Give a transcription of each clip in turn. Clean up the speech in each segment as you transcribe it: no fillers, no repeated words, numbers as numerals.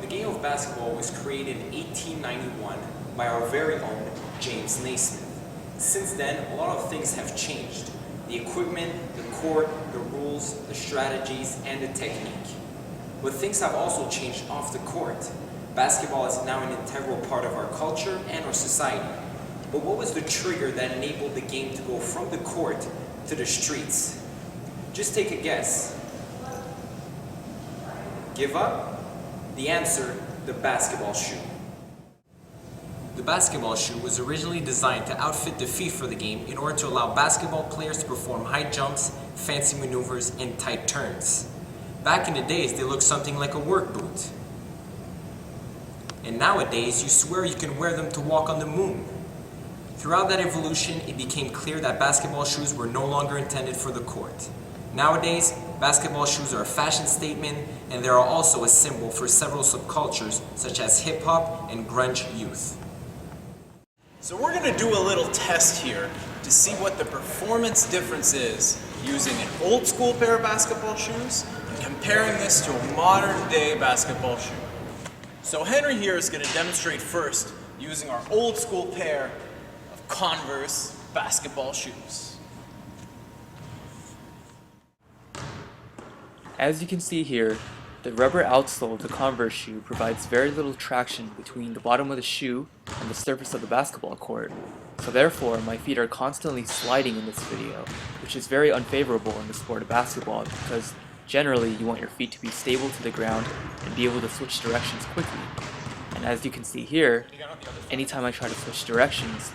The game of basketball was created in 1891 by our very own James Naismith. Since then, a lot of things have changed. The equipment, the court, the rules, the strategies, and the technique. But things have also changed off the court. Basketball is now an integral part of our culture and our society. But what was the trigger that enabled the game to go from the court to the streets? Just take a guess. Give up? The answer, the basketball shoe. The basketball shoe was originally designed to outfit the feet for the game in order to allow basketball players to perform high jumps, fancy maneuvers, and tight turns. Back in the days, they looked something like a work boot. And nowadays, you swear you can wear them to walk on the moon. Throughout that evolution, it became clear that basketball shoes were no longer intended for the court. Nowadays, basketball shoes are a fashion statement, and they are also a symbol for several subcultures such as hip-hop and grunge youth. So we're going to do a little test here to see what the performance difference is using an old school pair of basketball shoes and comparing this to a modern day basketball shoe. So Henry here is going to demonstrate first using our old school pair of Converse basketball shoes. As you can see here, the rubber outsole of the Converse shoe provides very little traction between the bottom of the shoe and the surface of the basketball court. So therefore, my feet are constantly sliding in this video, which is very unfavorable in the sport of basketball because generally you want your feet to be stable to the ground and be able to switch directions quickly. And as you can see here, anytime I try to switch directions,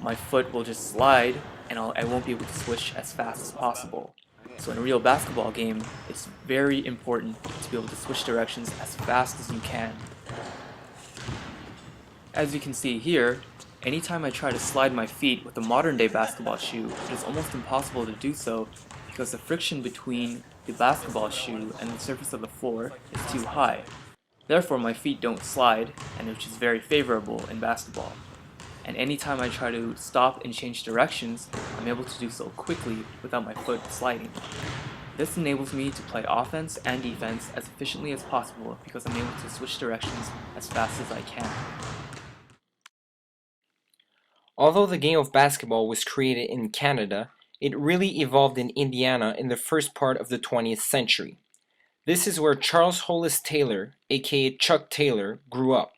my foot will just slide and I won't be able to switch as fast as possible. So in a real basketball game, it's very important to be able to switch directions as fast as you can. As you can see here, anytime I try to slide my feet with a modern day basketball shoe, it is almost impossible to do so because the friction between the basketball shoe and the surface of the floor is too high. Therefore my feet don't slide, and which is very favorable in basketball. And anytime I try to stop and change directions, I'm able to do so quickly without my foot sliding. This enables me to play offense and defense as efficiently as possible because I'm able to switch directions as fast as I can. Although the game of basketball was created in Canada, it really evolved in Indiana in the first part of the 20th century. This is where Charles Hollis Taylor, aka Chuck Taylor, grew up.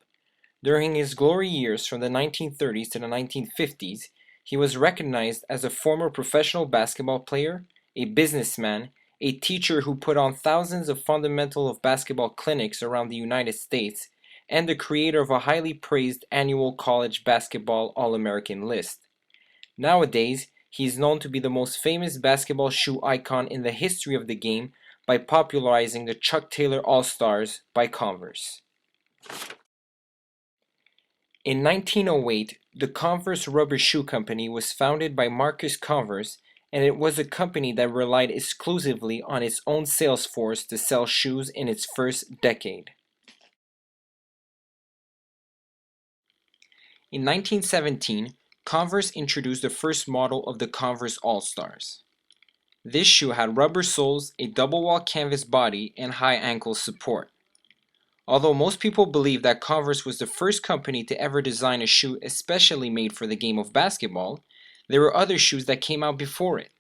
During his glory years from the 1930s to the 1950s, he was recognized as a former professional basketball player, a businessman, a teacher who put on thousands of fundamental of basketball clinics around the United States, and the creator of a highly praised annual college basketball All-American list. Nowadays, he is known to be the most famous basketball shoe icon in the history of the game by popularizing the Chuck Taylor All-Stars by Converse. In 1908, the Converse Rubber Shoe Company was founded by Marcus Converse, and it was a company that relied exclusively on its own sales force to sell shoes in its first decade. In 1917, Converse introduced the first model of the Converse All-Stars. This shoe had rubber soles, a double-wall canvas body, and high ankle support. Although most people believe that Converse was the first company to ever design a shoe especially made for the game of basketball, there were other shoes that came out before it.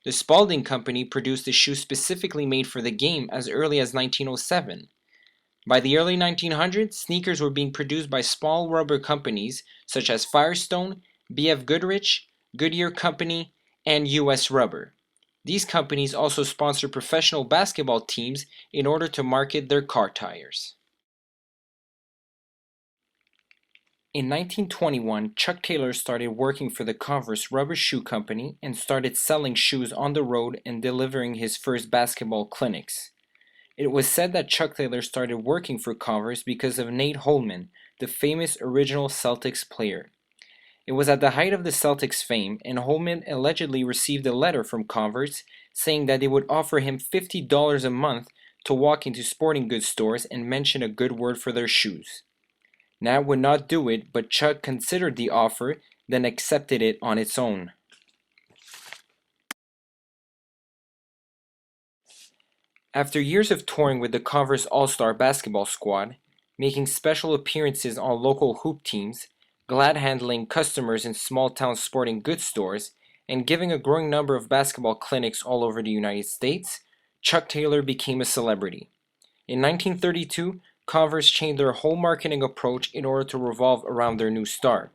The Spalding Company produced a shoe specifically made for the game as early as 1907. By the early 1900s, sneakers were being produced by small rubber companies such as Firestone, B.F. Goodrich, Goodyear Company, and U.S. Rubber. These companies also sponsor professional basketball teams in order to market their car tires. In 1921, Chuck Taylor started working for the Converse Rubber Shoe Company and started selling shoes on the road and delivering his first basketball clinics. It was said that Chuck Taylor started working for Converse because of Nate Holman, the famous original Celtics player. It was at the height of the Celtics' fame, and Holman allegedly received a letter from Converse saying that they would offer him $50 a month to walk into sporting goods stores and mention a good word for their shoes. Nat would not do it, but Chuck considered the offer, then accepted it on its own. After years of touring with the Converse All-Star basketball squad, making special appearances on local hoop teams, glad handling customers in small-town sporting goods stores, and giving a growing number of basketball clinics all over the United States, Chuck Taylor became a celebrity. In 1932, Converse changed their whole marketing approach in order to revolve around their new star.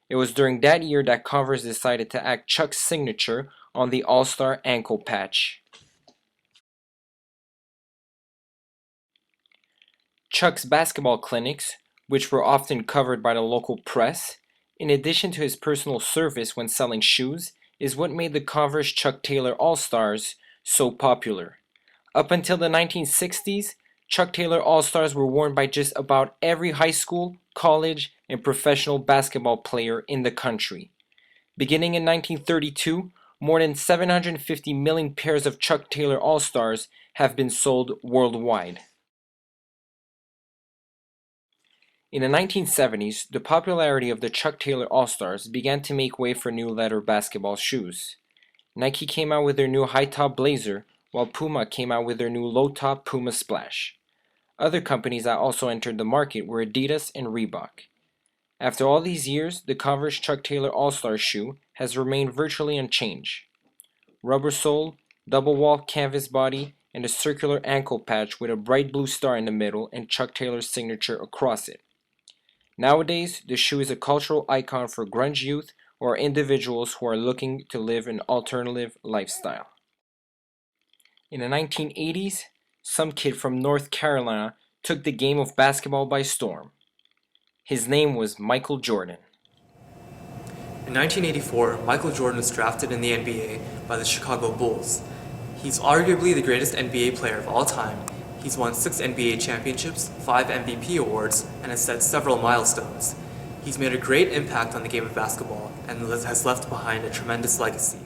It was during that year that Converse decided to add Chuck's signature on the All-Star ankle patch. Chuck's basketball clinics, which were often covered by the local press, in addition to his personal service when selling shoes, is what made the Converse Chuck Taylor All-Stars so popular. Up until the 1960s, Chuck Taylor All-Stars were worn by just about every high school, college, and professional basketball player in the country. Beginning in 1932, more than 750 million pairs of Chuck Taylor All-Stars have been sold worldwide. In the 1970s, the popularity of the Chuck Taylor All-Stars began to make way for new leather basketball shoes. Nike came out with their new high-top Blazer, while Puma came out with their new low-top Puma Splash. Other companies that also entered the market were Adidas and Reebok. After all these years, the Converse Chuck Taylor All-Star shoe has remained virtually unchanged. Rubber sole, double-wall canvas body, and a circular ankle patch with a bright blue star in the middle and Chuck Taylor's signature across it. Nowadays, the shoe is a cultural icon for grunge youth or individuals who are looking to live an alternative lifestyle. In the 1980s, some kid from North Carolina took the game of basketball by storm. His name was Michael Jordan. In 1984, Michael Jordan was drafted in the NBA by the Chicago Bulls. He's arguably the greatest NBA player of all time. He's won 6 NBA championships, 5 MVP awards, and has set several milestones. He's made a great impact on the game of basketball and has left behind a tremendous legacy.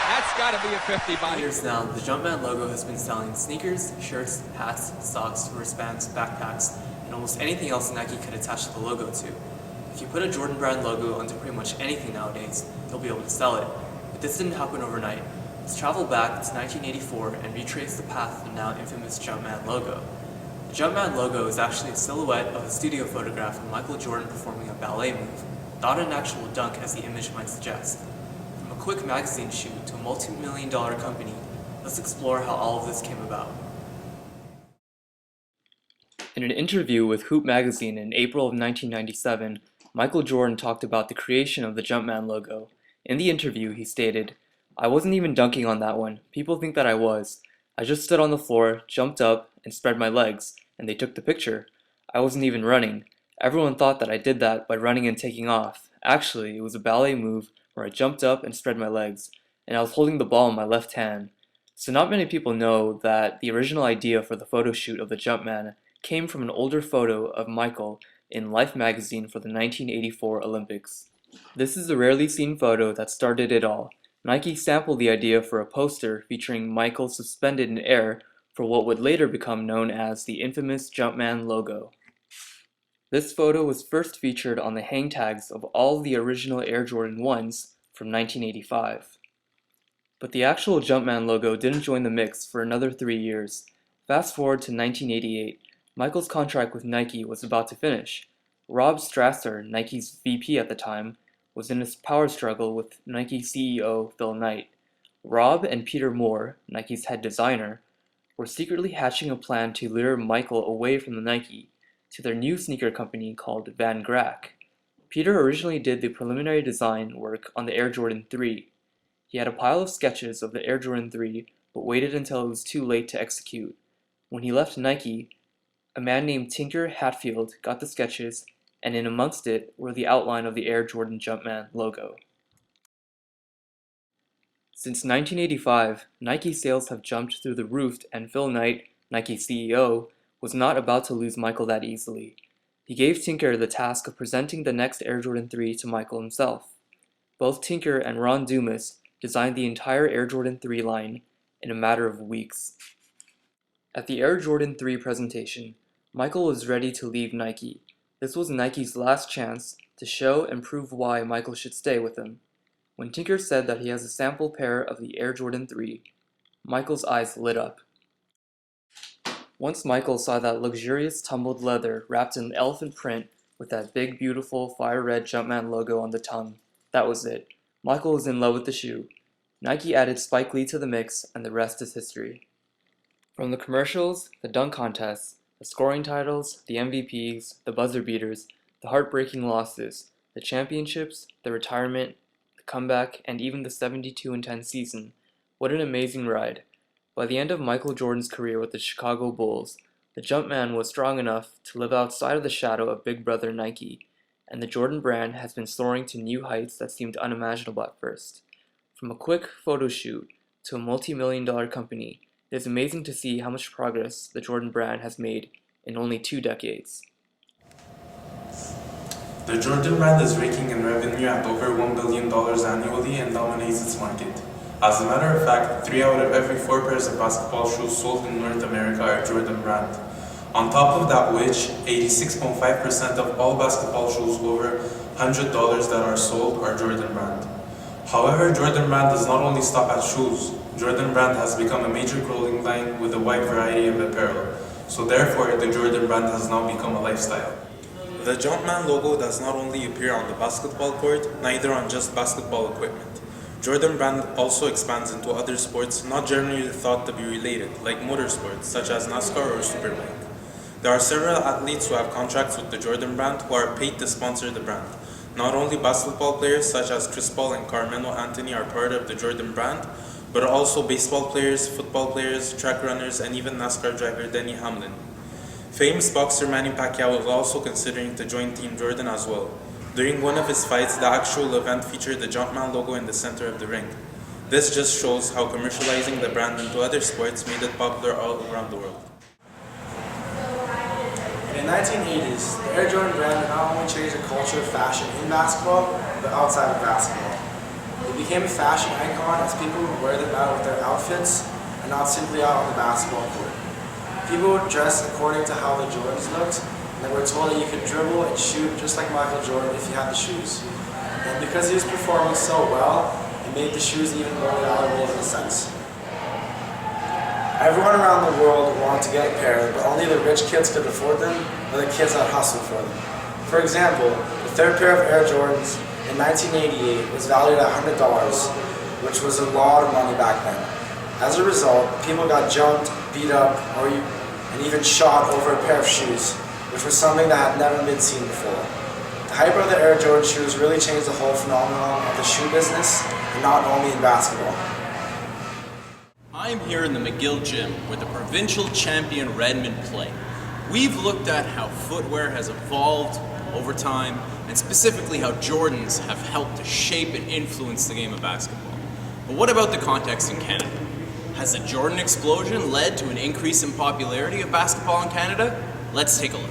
That's got to be a 50 by years now, the Jumpman logo has been selling sneakers, shirts, hats, socks, wristbands, backpacks, and almost anything else Nike could attach the logo to. If you put a Jordan brand logo onto pretty much anything nowadays, you'll be able to sell it. But this didn't happen overnight. Let's travel back to 1984 and retrace the path of the now infamous Jumpman logo. The Jumpman logo is actually a silhouette of a studio photograph of Michael Jordan performing a ballet move, not an actual dunk as the image might suggest. From a quick magazine shoot to a multi-million-dollar company, let's explore how all of this came about. In an interview with Hoop magazine in April of 1997, Michael Jordan talked about the creation of the Jumpman logo. In the interview, he stated, "I wasn't even dunking on that one. People think that I was. I just stood on the floor, jumped up, and spread my legs, and they took the picture. I wasn't even running. Everyone thought that I did that by running and taking off. Actually, it was a ballet move where I jumped up and spread my legs, and I was holding the ball in my left hand." So not many people know that the original idea for the photo shoot of the Jumpman came from an older photo of Michael in Life magazine for the 1984 Olympics. This is a rarely seen photo that started it all. Nike sampled the idea for a poster featuring Michael suspended in air for what would later become known as the infamous Jumpman logo. This photo was first featured on the hang tags of all the original Air Jordan 1s from 1985. But the actual Jumpman logo didn't join the mix for another 3 years. Fast forward to 1988, Michael's contract with Nike was about to finish. Rob Strasser, Nike's VP at the time, was in a power struggle with Nike CEO Phil Knight. Rob and Peter Moore, Nike's head designer, were secretly hatching a plan to lure Michael away from the Nike to their new sneaker company called Van Grack. Peter originally did the preliminary design work on the Air Jordan 3. He had a pile of sketches of the Air Jordan 3, but waited until it was too late to execute. When he left Nike, a man named Tinker Hatfield got the sketches, and in amongst it were the outline of the Air Jordan Jumpman logo. Since 1985, Nike sales have jumped through the roof, and Phil Knight, Nike's CEO, was not about to lose Michael that easily. He gave Tinker the task of presenting the next Air Jordan 3 to Michael himself. Both Tinker and Ron Dumas designed the entire Air Jordan 3 line in a matter of weeks. At the Air Jordan 3 presentation, Michael was ready to leave Nike. This was Nike's last chance to show and prove why Michael should stay with them. When Tinker said that he has a sample pair of the Air Jordan 3, Michael's eyes lit up. Once Michael saw that luxurious tumbled leather wrapped in elephant print with that big, beautiful, fire red Jumpman logo on the tongue, that was it. Michael was in love with the shoe. Nike added Spike Lee to the mix, and the rest is history. From the commercials, the dunk contests, the scoring titles, the MVPs, the buzzer beaters, the heartbreaking losses, the championships, the retirement, the comeback, and even the 72-10 season, what an amazing ride. By the end of Michael Jordan's career with the Chicago Bulls, the Jumpman was strong enough to live outside of the shadow of Big Brother Nike, and the Jordan brand has been soaring to new heights that seemed unimaginable at first. From a quick photo shoot to a multi-million-dollar company, it is amazing to see how much progress the Jordan brand has made in only 2 decades. The Jordan brand is raking in revenue at over $1 billion annually and dominates its market. As a matter of fact, 3 out of every 4 pairs of basketball shoes sold in North America are Jordan brand. On top of that which, 86.5% of all basketball shoes over $100 that are sold are Jordan brand. However, Jordan brand does not only stop at shoes. Jordan brand has become a major clothing line with a wide variety of apparel. So therefore, the Jordan brand has now become a lifestyle. The Jumpman logo does not only appear on the basketball court, neither on just basketball equipment. Jordan brand also expands into other sports not generally thought to be related, like motorsports such as NASCAR or Superbike. There are several athletes who have contracts with the Jordan brand who are paid to sponsor the brand. Not only basketball players such as Chris Paul and Carmelo Anthony are part of the Jordan brand, but also baseball players, football players, track runners, and even NASCAR driver Denny Hamlin. Famous boxer Manny Pacquiao was also considering to join Team Jordan as well. During one of his fights, the actual event featured the Jumpman logo in the center of the ring. This just shows how commercializing the brand into other sports made it popular all around the world. In the 1980s, the Air Jordan brand not only changed the culture of fashion in basketball, but outside of basketball. It became a fashion icon as people would wear them out with their outfits and not simply out on the basketball court. People would dress according to how the Jordans looked, and they were told that you could dribble and shoot just like Michael Jordan if you had the shoes. And because he was performing so well, it made the shoes even more valuable in a sense. Everyone around the world wanted to get a pair, but only the rich kids could afford them, or the kids that hustled for them. For example, the third pair of Air Jordans in 1988 was valued at $100, which was a lot of money back then. As a result, people got jumped, beat up, and even shot over a pair of shoes, which was something that had never been seen before. The hype of the Air Jordan shoes really changed the whole phenomenon of the shoe business, and not only in basketball. I'm here in the McGill Gym where the provincial champion Redmond play. We've looked at how footwear has evolved over time, and specifically how Jordans have helped to shape and influence the game of basketball. But what about the context in Canada? Has the Jordan explosion led to an increase in popularity of basketball in Canada? Let's take a look.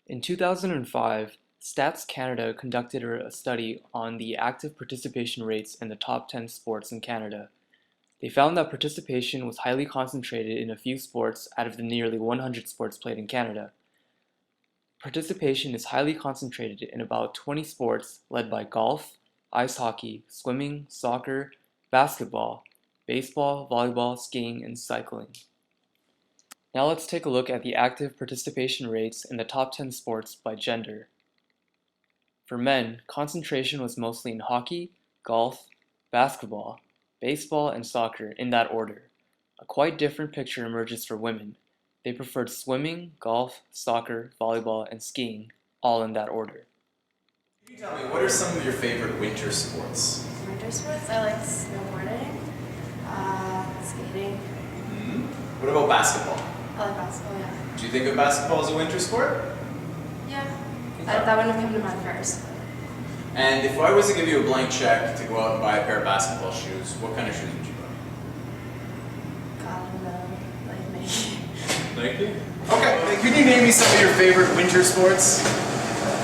In 2005, Stats Canada conducted a study on the active participation rates in the top 10 sports in Canada. They found that participation was highly concentrated in a few sports out of the nearly 100 sports played in Canada. Participation is highly concentrated in about 20 sports led by golf, ice hockey, swimming, soccer, basketball, baseball, volleyball, skiing, and cycling. Now let's take a look at the active participation rates in the top 10 sports by gender. For men, concentration was mostly in hockey, golf, basketball, baseball, and soccer in that order. A quite different picture emerges for women. They preferred swimming, golf, soccer, volleyball, and skiing, all in that order. Can you tell me, what are some of your favorite winter sports? Winter sports? I like snowboarding, skating. What about basketball? I like basketball, yeah. Do you think of basketball as a winter sport? Yeah. That wouldn't have come to mind first. And if I was to give you a blank check to go out and buy a pair of basketball shoes, what kind of shoes would you buy? God, I don't know. Like Nike. Nike? Okay, can you name me some of your favorite winter sports?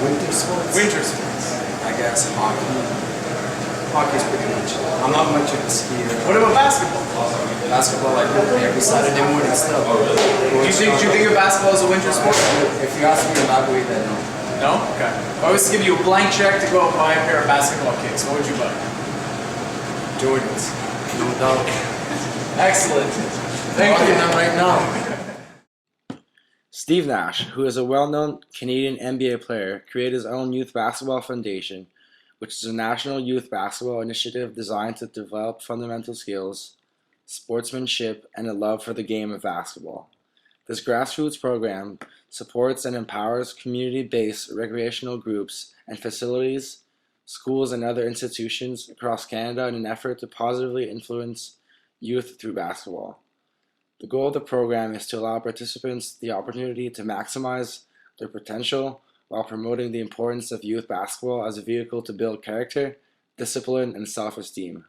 Winter sports? Winter sports. I guess hockey. Hockey's pretty much. I'm not much of a skier. What about basketball? Basketball, I play every Saturday morning still. Do you think of basketball as a winter sport? If you ask me to elaborate, then no. No? Okay. If I was to give you a blank check to go out and buy a pair of basketball kicks, what would you buy? Jordans, no doubt. Excellent. right now. Steve Nash, who is a well-known Canadian NBA player, created his own Youth Basketball Foundation, which is a national youth basketball initiative designed to develop fundamental skills, sportsmanship, and a love for the game of basketball. This grassroots program supports and empowers community-based recreational groups and facilities, schools, and other institutions across Canada in an effort to positively influence youth through basketball. The goal of the program is to allow participants the opportunity to maximize their potential while promoting the importance of youth basketball as a vehicle to build character, discipline, and self-esteem.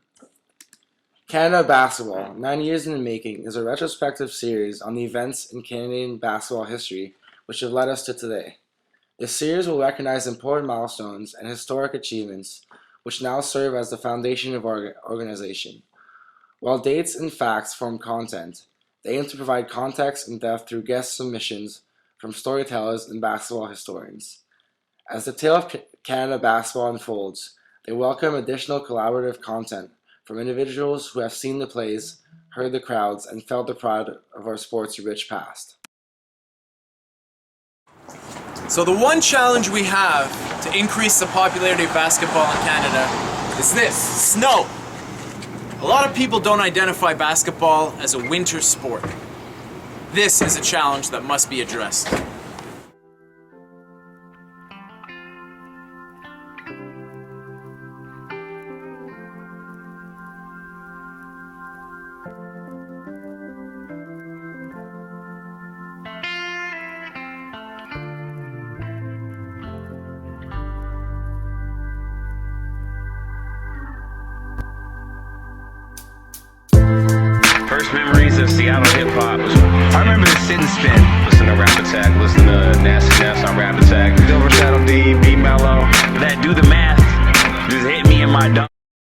Canada Basketball, 9 years in the making, is a retrospective series on the events in Canadian basketball history which have led us to today. This series will recognize important milestones and historic achievements which now serve as the foundation of our organization. While dates and facts form content, they aim to provide context and depth through guest submissions from storytellers and basketball historians. As the tale of Canada basketball unfolds, they welcome additional collaborative content from individuals who have seen the plays, heard the crowds, and felt the pride of our sport's rich past. So the one challenge we have to increase the popularity of basketball in Canada is this: snow. A lot of people don't identify basketball as a winter sport. This is a challenge that must be addressed. First memories of Seattle hip hop was